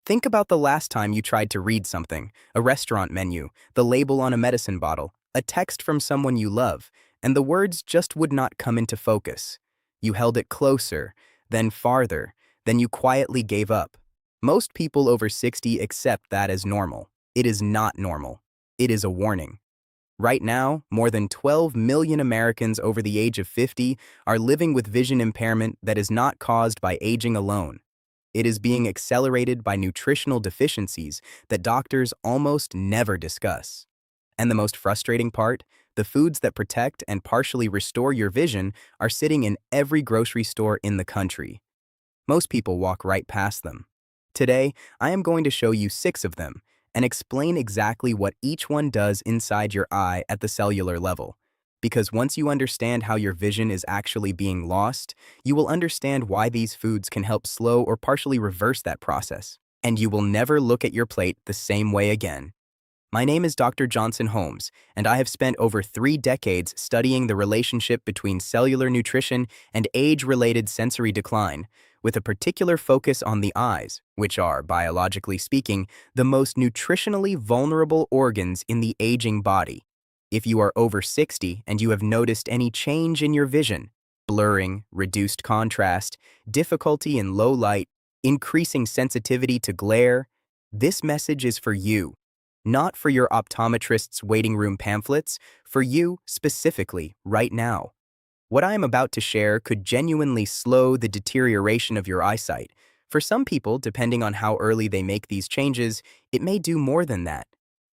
Think about the last time you tried to read something, a restaurant menu, the label on a medicine bottle, a text from someone you love, and the words just would not come into focus. You held it closer, then farther, then you quietly gave up. Most people over 60 accept that as normal. It is not normal. It is a warning. Right now, more than 12 million Americans over the age of 50 are living with vision impairment that is not caused by aging alone. It is being accelerated by nutritional deficiencies that doctors almost never discuss. And the most frustrating part, the foods that protect and partially restore your vision are sitting in every grocery store in the country. Most people walk right past them. Today, I am going to show you 6 of them and explain exactly what each one does inside your eye at the cellular level. Because once you understand how your vision is actually being lost, you will understand why these foods can help slow or partially reverse that process. And you will never look at your plate the same way again. My name is Dr. Johnson Holmes, and I have spent over 3 decades studying the relationship between cellular nutrition and age-related sensory decline, with a particular focus on the eyes, which are, biologically speaking, the most nutritionally vulnerable organs in the aging body. If you are over 60 and you have noticed any change in your vision, blurring, reduced contrast, difficulty in low light, increasing sensitivity to glare, this message is for you. Not for your optometrist's waiting room pamphlets, for you specifically right now. What I am about to share could genuinely slow the deterioration of your eyesight. For some people, depending on how early they make these changes, it may do more than that.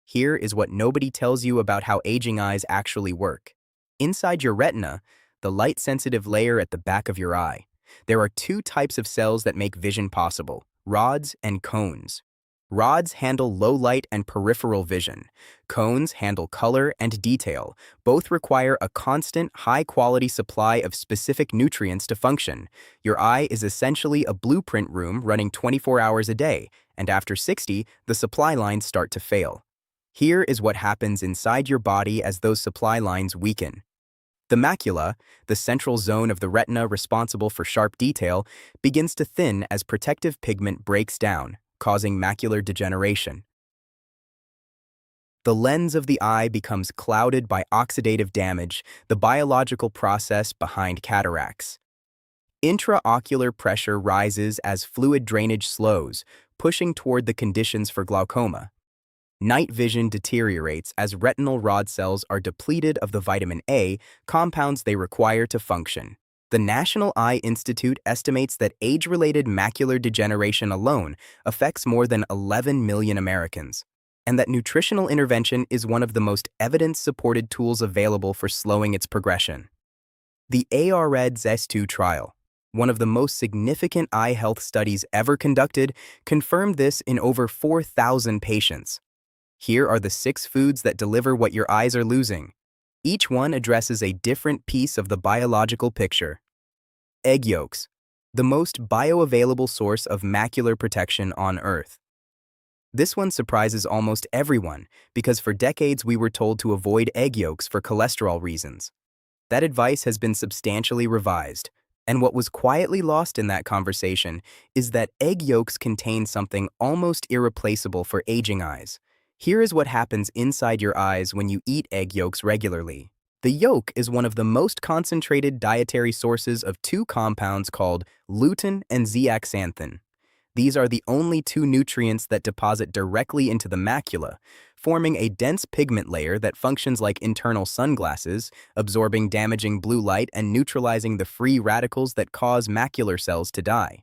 Here is what nobody tells you about how aging eyes actually work. Inside your retina, the light-sensitive layer at the back of your eye, there are 2 types of cells that make vision possible: rods and cones. Rods handle low light and peripheral vision. Cones handle color and detail. Both require a constant, high-quality supply of specific nutrients to function. Your eye is essentially a blueprint room running 24 hours a day, and after 60, the supply lines start to fail. Here is what happens inside your body as those supply lines weaken. The macula, the central zone of the retina responsible for sharp detail, begins to thin as protective pigment breaks down, causing macular degeneration. The lens of the eye becomes clouded by oxidative damage, the biological process behind cataracts. Intraocular pressure rises as fluid drainage slows, pushing toward the conditions for glaucoma. Night vision deteriorates as retinal rod cells are depleted of the vitamin A, compounds they require to function. The National Eye Institute estimates that age-related macular degeneration alone affects more than 11 million Americans, and that nutritional intervention is one of the most evidence-supported tools available for slowing its progression. The AREDS-2 trial, one of the most significant eye health studies ever conducted, confirmed this in over 4,000 patients. Here are the 6 foods that deliver what your eyes are losing. Each one addresses a different piece of the biological picture. Egg yolks, the most bioavailable source of macular protection on Earth. This one surprises almost everyone because for decades we were told to avoid egg yolks for cholesterol reasons. That advice has been substantially revised, and what was quietly lost in that conversation is that egg yolks contain something almost irreplaceable for aging eyes. Here is what happens inside your eyes when you eat egg yolks regularly. The yolk is one of the most concentrated dietary sources of 2 compounds called lutein and zeaxanthin. These are the only 2 nutrients that deposit directly into the macula, forming a dense pigment layer that functions like internal sunglasses, absorbing damaging blue light and neutralizing the free radicals that cause macular cells to die.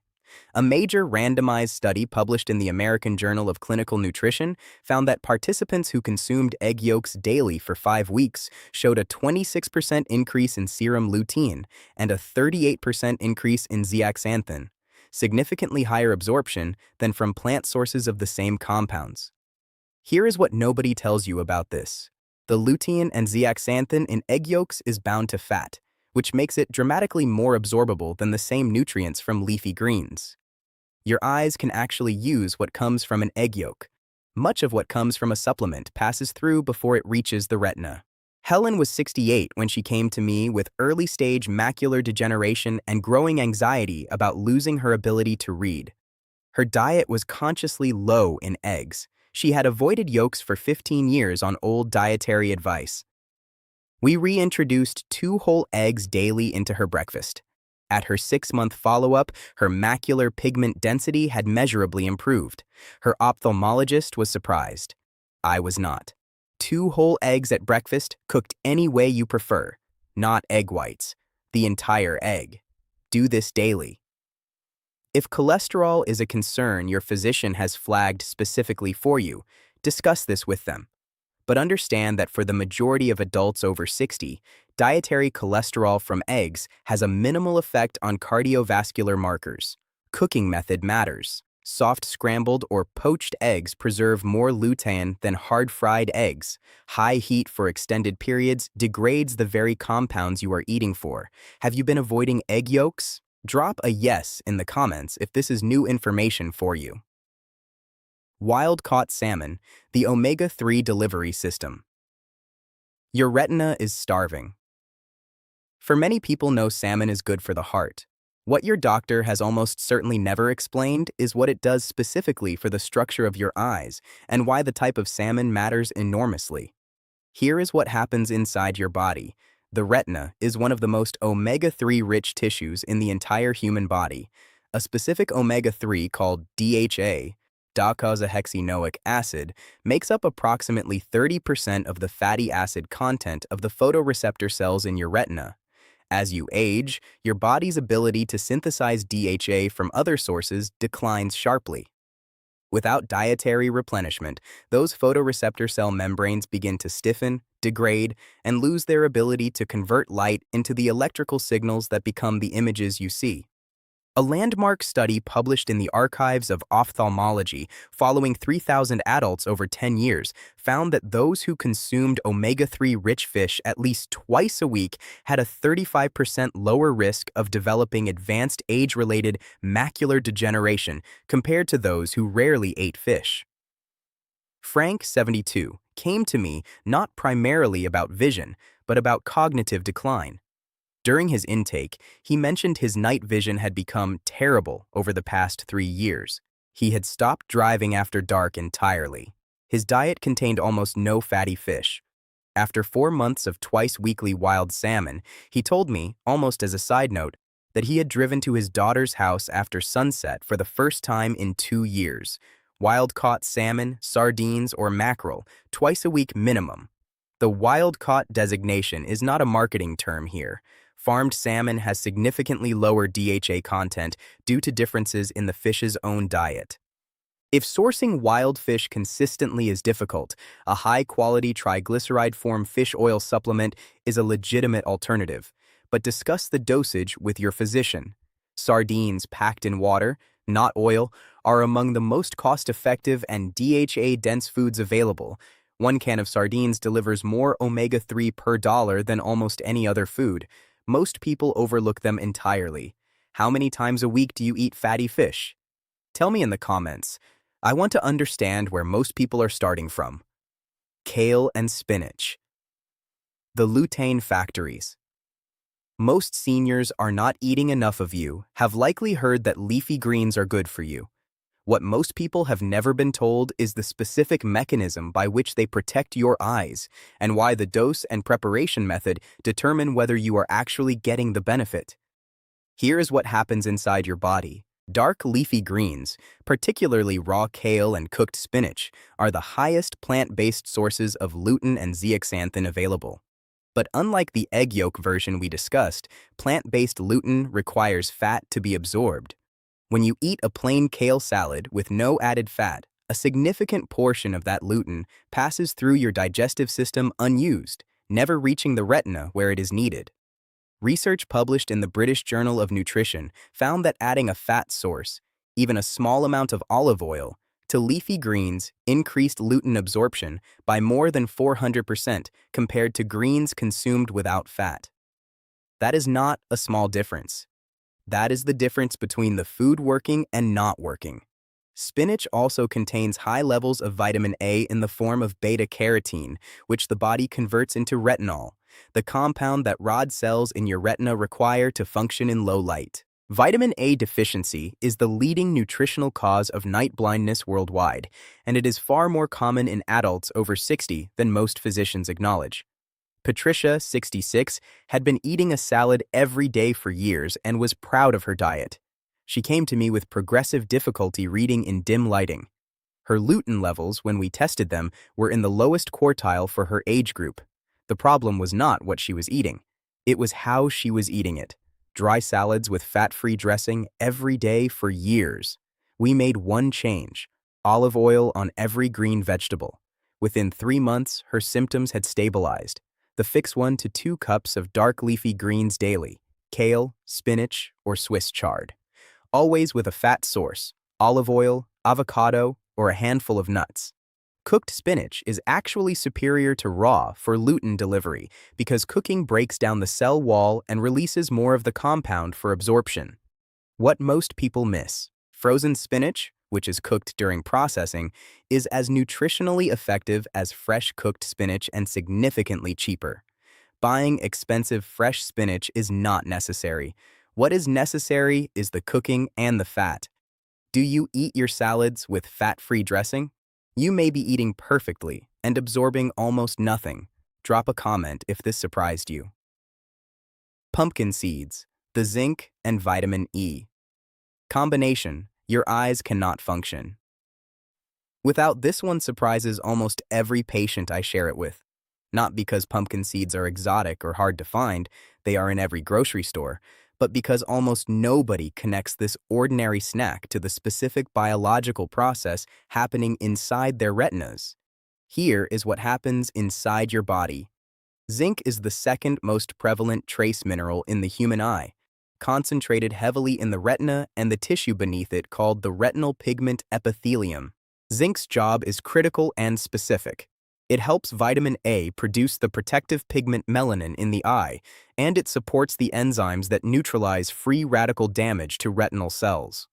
A major randomized study published in the American Journal of Clinical Nutrition found that participants who consumed egg yolks daily for 5 weeks showed a 26% increase in serum lutein and a 38% increase in zeaxanthin, significantly higher absorption than from plant sources of the same compounds. Here is what nobody tells you about this. The lutein and zeaxanthin in egg yolks is bound to fat, which makes it dramatically more absorbable than the same nutrients from leafy greens. Your eyes can actually use what comes from an egg yolk. Much of what comes from a supplement passes through before it reaches the retina. Helen was 68 when she came to me with early-stage macular degeneration and growing anxiety about losing her ability to read. Her diet was consciously low in eggs. She had avoided yolks for 15 years on old dietary advice. We reintroduced 2 whole eggs daily into her breakfast. At her 6-month follow-up, her macular pigment density had measurably improved. Her ophthalmologist was surprised. I was not. 2 whole eggs at breakfast, cooked any way you prefer. Not egg whites. The entire egg. Do this daily. If cholesterol is a concern your physician has flagged specifically for you, discuss this with them. But understand that for the majority of adults over 60, dietary cholesterol from eggs has a minimal effect on cardiovascular markers. Cooking method matters. Soft scrambled or poached eggs preserve more lutein than hard-fried eggs. High heat for extended periods degrades the very compounds you are eating for. Have you been avoiding egg yolks? Drop a yes in the comments if this is new information for you. Wild-caught salmon, the omega-3 delivery system. Your retina is starving. For many people know salmon is good for the heart. What your doctor has almost certainly never explained is what it does specifically for the structure of your eyes and why the type of salmon matters enormously. Here is what happens inside your body. The retina is one of the most omega-3 rich tissues in the entire human body. A specific omega-3 called DHA, docosahexaenoic acid, makes up approximately 30% of the fatty acid content of the photoreceptor cells in your retina. As you age, your body's ability to synthesize DHA from other sources declines sharply. Without dietary replenishment, those photoreceptor cell membranes begin to stiffen, degrade, and lose their ability to convert light into the electrical signals that become the images you see. A landmark study published in the Archives of Ophthalmology following 3,000 adults over 10 years found that those who consumed omega-3 rich fish at least twice a week had a 35% lower risk of developing advanced age-related macular degeneration compared to those who rarely ate fish. Frank, 72, came to me not primarily about vision, but about cognitive decline. During his intake, he mentioned his night vision had become terrible over the past 3 years. He had stopped driving after dark entirely. His diet contained almost no fatty fish. After 4 months of twice-weekly wild salmon, he told me, almost as a side note, that he had driven to his daughter's house after sunset for the first time in 2 years. Wild-caught salmon, sardines, or mackerel, twice a week minimum. The wild-caught designation is not a marketing term here. Farmed salmon has significantly lower DHA content due to differences in the fish's own diet. If sourcing wild fish consistently is difficult, a high-quality triglyceride-form fish oil supplement is a legitimate alternative, but discuss the dosage with your physician. Sardines packed in water, not oil, are among the most cost-effective and DHA-dense foods available. 1 can of sardines delivers more omega-3 per dollar than almost any other food. Most people overlook them entirely. How many times a week do you eat fatty fish? Tell me in the comments. I want to understand where most people are starting from. Kale and spinach. The lutein factories. Most seniors are not eating enough of you, have likely heard that leafy greens are good for you. What most people have never been told is the specific mechanism by which they protect your eyes and why the dose and preparation method determine whether you are actually getting the benefit. Here is what happens inside your body. Dark leafy greens, particularly raw kale and cooked spinach, are the highest plant-based sources of lutein and zeaxanthin available. But unlike the egg yolk version we discussed, plant-based lutein requires fat to be absorbed. When you eat a plain kale salad with no added fat, a significant portion of that lutein passes through your digestive system unused, never reaching the retina where it is needed. Research published in the British Journal of Nutrition found that adding a fat source, even a small amount of olive oil, to leafy greens increased lutein absorption by more than 400% compared to greens consumed without fat. That is not a small difference. That is the difference between the food working and not working. Spinach also contains high levels of vitamin A in the form of beta-carotene, which the body converts into retinol, the compound that rod cells in your retina require to function in low light. Vitamin A deficiency is the leading nutritional cause of night blindness worldwide, and it is far more common in adults over 60 than most physicians acknowledge. Patricia, 66, had been eating a salad every day for years and was proud of her diet. She came to me with progressive difficulty reading in dim lighting. Her lutein levels, when we tested them, were in the lowest quartile for her age group. The problem was not what she was eating. It was how she was eating it. Dry salads with fat-free dressing every day for years. We made one change: olive oil on every green vegetable. Within 3 months, her symptoms had stabilized. The fix: 1 to 2 cups of dark leafy greens daily: kale, spinach, or Swiss chard. Always with a fat source: olive oil, avocado, or a handful of nuts. Cooked spinach is actually superior to raw for lutein delivery because cooking breaks down the cell wall and releases more of the compound for absorption. What most people miss: frozen spinach, which is cooked during processing, is as nutritionally effective as fresh cooked spinach and significantly cheaper. Buying expensive fresh spinach is not necessary. What is necessary is the cooking and the fat. Do you eat your salads with fat-free dressing? You may be eating perfectly and absorbing almost nothing. Drop a comment if this surprised you. Pumpkin seeds, the zinc and vitamin E. Combination: your eyes cannot function. Without this one surprises almost every patient I share it with. Not because pumpkin seeds are exotic or hard to find, they are in every grocery store, but because almost nobody connects this ordinary snack to the specific biological process happening inside their retinas. Here is what happens inside your body. Zinc is the second most prevalent trace mineral in the human eye, concentrated heavily in the retina and the tissue beneath it called the retinal pigment epithelium. Zinc's job is critical and specific. It helps vitamin A produce the protective pigment melanin in the eye, and it supports the enzymes that neutralize free radical damage to retinal cells.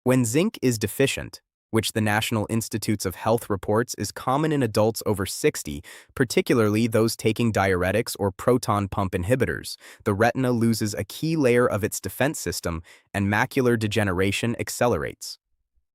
When zinc is deficient, which the National Institutes of Health reports is common in adults over 60, particularly those taking diuretics or proton pump inhibitors, the retina loses a key layer of its defense system and macular degeneration accelerates.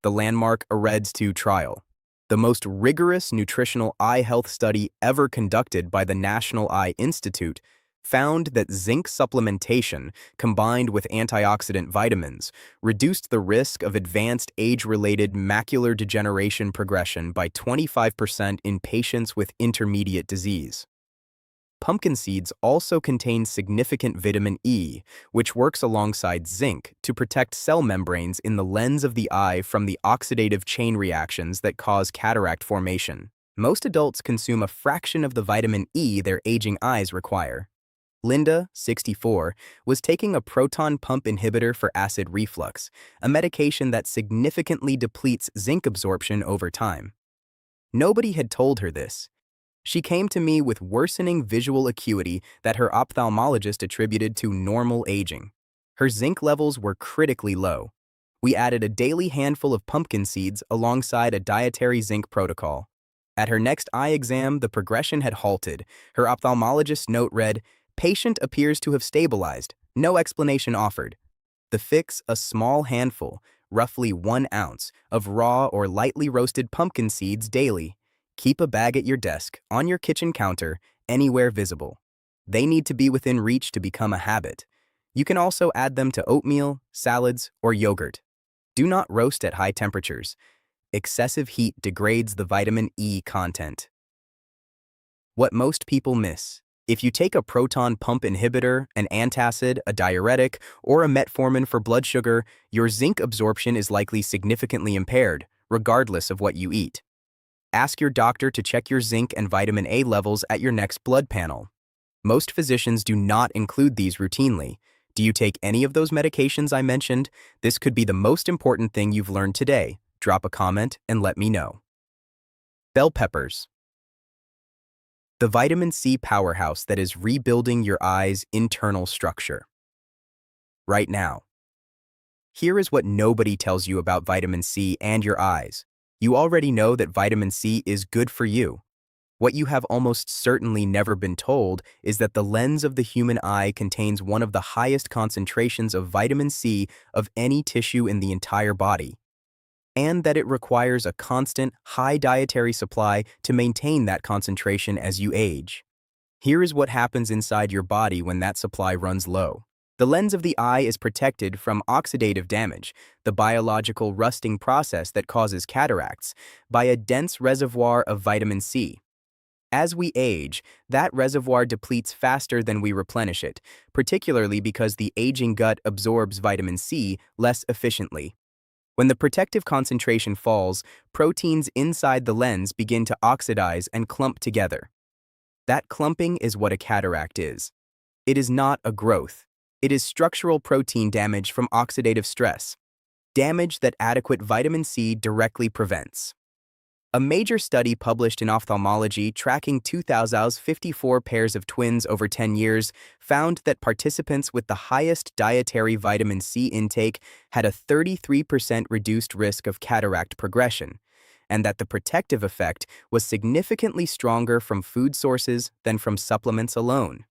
The landmark AREDS 2 trial, the most rigorous nutritional eye health study ever conducted by the National Eye Institute, found that zinc supplementation, combined with antioxidant vitamins, reduced the risk of advanced age-related macular degeneration progression by 25% in patients with intermediate disease. Pumpkin seeds also contain significant vitamin E, which works alongside zinc to protect cell membranes in the lens of the eye from the oxidative chain reactions that cause cataract formation. Most adults consume a fraction of the vitamin E their aging eyes require. Linda, 64, was taking a proton pump inhibitor for acid reflux, a medication that significantly depletes zinc absorption over time. Nobody had told her this. She came to me with worsening visual acuity that her ophthalmologist attributed to normal aging. Her zinc levels were critically low. We added a daily handful of pumpkin seeds alongside a dietary zinc protocol. At her next eye exam, the progression had halted. Her ophthalmologist's note read, "Patient appears to have stabilized. No explanation offered." The fix: a small handful, roughly 1 ounce, of raw or lightly roasted pumpkin seeds daily. Keep a bag at your desk, on your kitchen counter, anywhere visible. They need to be within reach to become a habit. You can also add them to oatmeal, salads, or yogurt. Do not roast at high temperatures. Excessive heat degrades the vitamin E content. What most people miss: if you take a proton pump inhibitor, an antacid, a diuretic, or a metformin for blood sugar, your zinc absorption is likely significantly impaired, regardless of what you eat. Ask your doctor to check your zinc and vitamin A levels at your next blood panel. Most physicians do not include these routinely. Do you take any of those medications I mentioned? This could be the most important thing you've learned today. Drop a comment and let me know. Bell peppers, the vitamin C powerhouse that is rebuilding your eye's internal structure. Right now, here is what nobody tells you about vitamin C and your eyes. You already know that vitamin C is good for you. What you have almost certainly never been told is that the lens of the human eye contains one of the highest concentrations of vitamin C of any tissue in the entire body, and that it requires a constant, high dietary supply to maintain that concentration as you age. Here is what happens inside your body when that supply runs low. The lens of the eye is protected from oxidative damage, the biological rusting process that causes cataracts, by a dense reservoir of vitamin C. As we age, that reservoir depletes faster than we replenish it, particularly because the aging gut absorbs vitamin C less efficiently. When the protective concentration falls, proteins inside the lens begin to oxidize and clump together. That clumping is what a cataract is. It is not a growth. It is structural protein damage from oxidative stress, damage that adequate vitamin C directly prevents. A major study published in Ophthalmology tracking 2,054 pairs of twins over 10 years found that participants with the highest dietary vitamin C intake had a 33% reduced risk of cataract progression, and that the protective effect was significantly stronger from food sources than from supplements alone.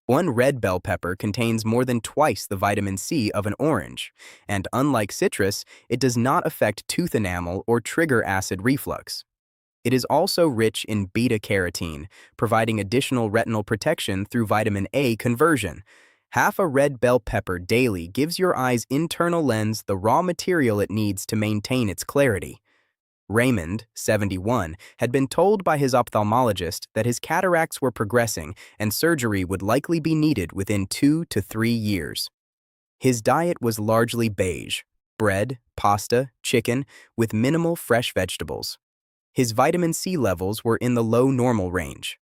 One red bell pepper contains more than twice the vitamin C of an orange, and unlike citrus, it does not affect tooth enamel or trigger acid reflux. It is also rich in beta-carotene, providing additional retinal protection through vitamin A conversion. Half a red bell pepper daily gives your eye's internal lens the raw material it needs to maintain its clarity. Raymond, 71, had been told by his ophthalmologist that his cataracts were progressing and surgery would likely be needed within 2 to 3 years. His diet was largely beige: bread, pasta, chicken, with minimal fresh vegetables. His vitamin C levels were in the low normal range.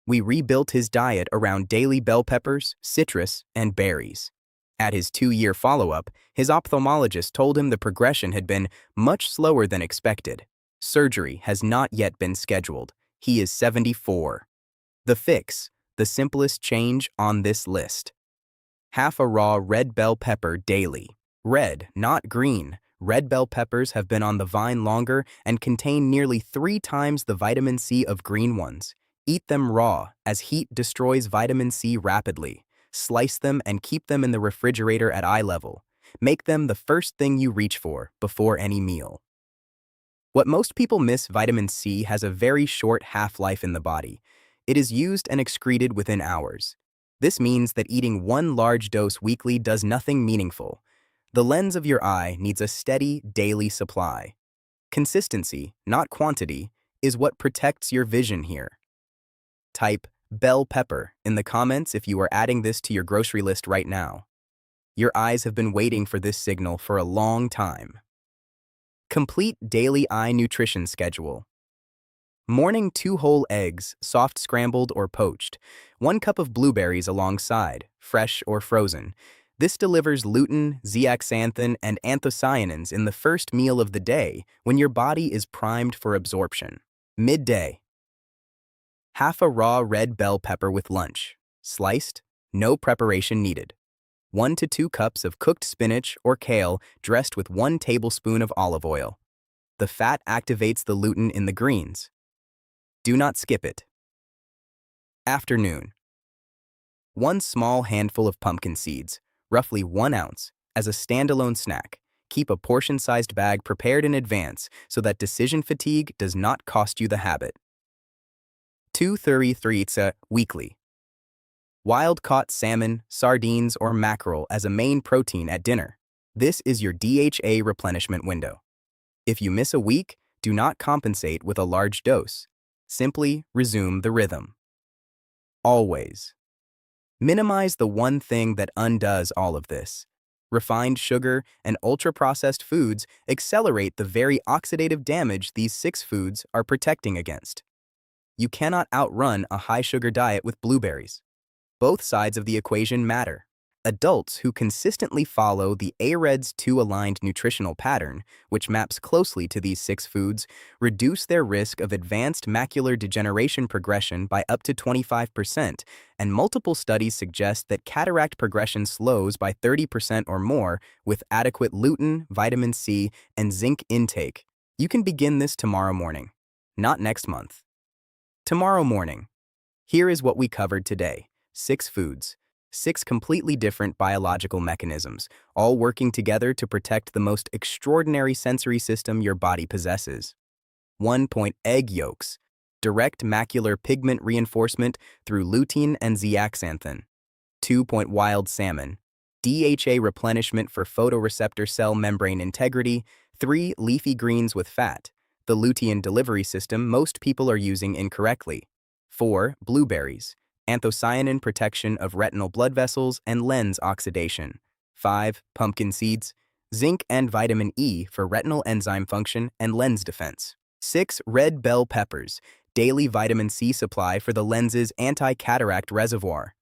We rebuilt his diet around daily bell peppers, citrus, and berries. At his 2-year follow-up, his ophthalmologist told him the progression had been much slower than expected. Surgery has not yet been scheduled. He is 74. The fix, the simplest change on this list. Half a raw red bell pepper daily. Red, not green. Red bell peppers have been on the vine longer and contain nearly 3 times the vitamin C of green ones. Eat them raw, as heat destroys vitamin C rapidly. Slice them and keep them in the refrigerator at eye level. Make them the first thing you reach for before any meal. What most people miss: vitamin C has a very short half-life in the body. It is used and excreted within hours. This means that eating one large dose weekly does nothing meaningful. The lens of your eye needs a steady, daily supply. Consistency, not quantity, is what protects your vision here. Type bell pepper in the comments if you are adding this to your grocery list right now. Your eyes have been waiting for this signal for a long time. Complete daily eye nutrition schedule. Morning 2 whole eggs, soft scrambled or poached. 1 cup of blueberries alongside, fresh or frozen. This delivers lutein, zeaxanthin, and anthocyanins in the first meal of the day when your body is primed for absorption. Midday. Half a raw red bell pepper with lunch. Sliced, no preparation needed. 1 to 2 cups of cooked spinach or kale dressed with 1 tablespoon of olive oil. The fat activates the lutein in the greens. Do not skip it. Afternoon. 1 small handful of pumpkin seeds, roughly 1 ounce, as a standalone snack. Keep a portion-sized bag prepared in advance so that decision fatigue does not cost you the habit. 2-3 weekly. Wild-caught salmon, sardines, or mackerel as a main protein at dinner. This is your DHA replenishment window. If you miss a week, do not compensate with a large dose. Simply resume the rhythm. Always. Minimize the one thing that undoes all of this. Refined sugar and ultra-processed foods accelerate the very oxidative damage these 6 foods are protecting against. You cannot outrun a high-sugar diet with blueberries. Both sides of the equation matter. Adults who consistently follow the AREDS 2-aligned nutritional pattern, which maps closely to these 6 foods, reduce their risk of advanced macular degeneration progression by up to 25%, and multiple studies suggest that cataract progression slows by 30% or more with adequate lutein, vitamin C, and zinc intake. You can begin this tomorrow morning, not next month. Tomorrow morning. Here is what we covered today. 6 foods. 6 completely different biological mechanisms, all working together to protect the most extraordinary sensory system your body possesses. 1. Egg yolks. Direct macular pigment reinforcement through lutein and zeaxanthin. 2. Wild salmon. DHA replenishment for photoreceptor cell membrane integrity. 3. Leafy greens with fat. The lutein delivery system most people are using incorrectly. 4. Blueberries. Anthocyanin protection of retinal blood vessels and lens oxidation. 5. Pumpkin seeds. Zinc and vitamin E for retinal enzyme function and lens defense. 6. Red bell peppers. Daily vitamin C supply for the lens's anti-cataract reservoir.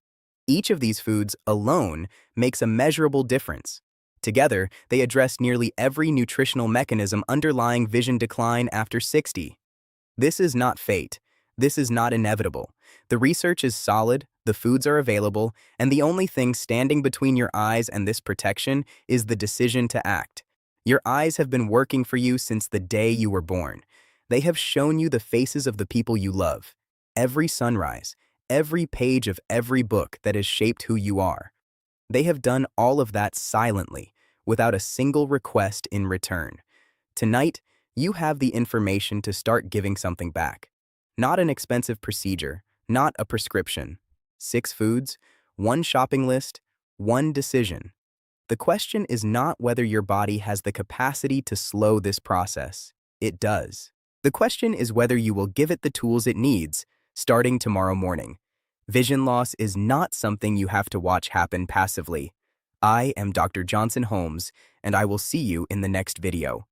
Each of these foods alone makes a measurable difference. Together, they address nearly every nutritional mechanism underlying vision decline after 60. This is not fate. This is not inevitable. The research is solid, the foods are available, and the only thing standing between your eyes and this protection is the decision to act. Your eyes have been working for you since the day you were born. They have shown you the faces of the people you love. Every sunrise, every page of every book that has shaped who you are. They have done all of that silently, without a single request in return. Tonight, you have the information to start giving something back. Not an expensive procedure, not a prescription. 6 foods, 1 shopping list, 1 decision. The question is not whether your body has the capacity to slow this process. It does. The question is whether you will give it the tools it needs, starting tomorrow morning. Vision loss is not something you have to watch happen passively. I am Dr. Johnson Holmes, and I will see you in the next video.